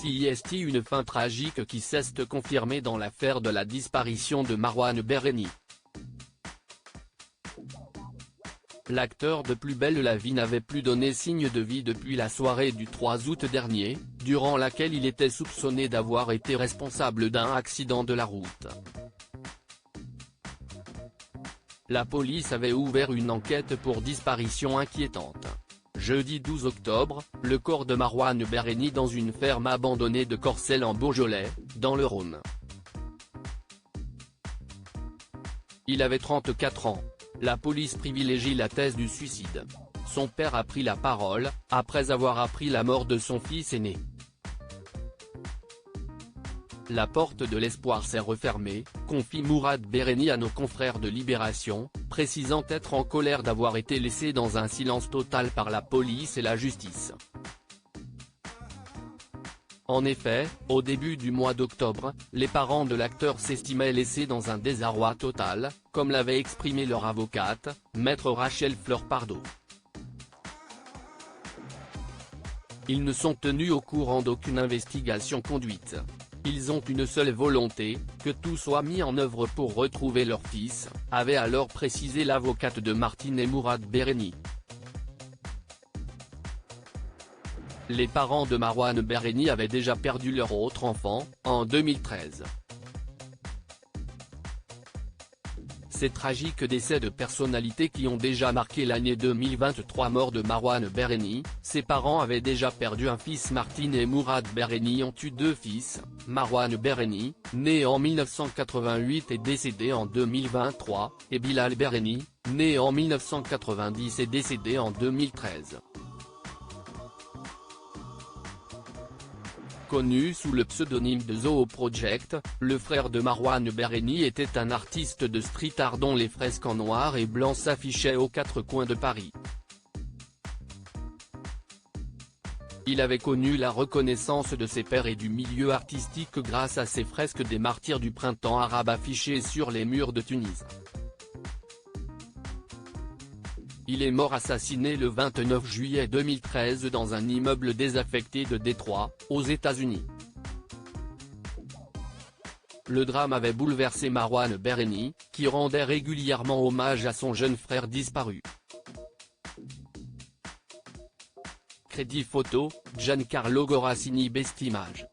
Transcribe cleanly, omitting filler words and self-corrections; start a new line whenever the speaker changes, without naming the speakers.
C'est une fin tragique qui cesse de confirmer dans l'affaire de la disparition de Marouane Berreni. L'acteur de Plus belle la vie n'avait plus donné signe de vie depuis la soirée du 3 août dernier, durant laquelle il était soupçonné d'avoir été responsable d'un accident de la route. La police avait ouvert une enquête pour disparition inquiétante. Jeudi 12 octobre, le corps de Marouane Berreni dans une ferme abandonnée de Corcelles en Beaujolais, dans le Rhône. Il avait 34 ans. La police privilégie la thèse du suicide. Son père a pris la parole, après avoir appris la mort de son fils aîné. La porte de l'espoir s'est refermée, confie Mourad Berreni à nos confrères de Libération, précisant être en colère d'avoir été laissé dans un silence total par la police et la justice. En effet, au début du mois d'octobre, les parents de l'acteur s'estimaient laissés dans un désarroi total, comme l'avait exprimé leur avocate, maître Rachel Fleur-Pardo. Ils ne sont tenus au courant d'aucune investigation conduite. Ils ont une seule volonté, que tout soit mis en œuvre pour retrouver leur fils, avait alors précisé l'avocate de Martine et Mourad Berreni. Les parents de Marouane Berreni avaient déjà perdu leur autre enfant, en 2013. Ces tragiques décès de personnalités qui ont déjà marqué l'année 2023. Mort de Marouane Berreni, ses parents avaient déjà perdu un fils. Martine et Mourad Berreni ont eu deux fils, Marouane Berreni, né en 1988 et décédé en 2023, et Bilal Berreni, né en 1990 et décédé en 2013. Connu sous le pseudonyme de Zoo Project, le frère de Marouane Berreni était un artiste de street art dont les fresques en noir et blanc s'affichaient aux quatre coins de Paris. Il avait connu la reconnaissance de ses pairs et du milieu artistique grâce à ses fresques des martyrs du printemps arabe affichées sur les murs de Tunis. Il est mort assassiné le 29 juillet 2013 dans un immeuble désaffecté de Détroit, aux États-Unis. Le drame avait bouleversé Marouane Berreni, qui rendait régulièrement hommage à son jeune frère disparu. Crédit photo, Giancarlo Gorassini. Best Image.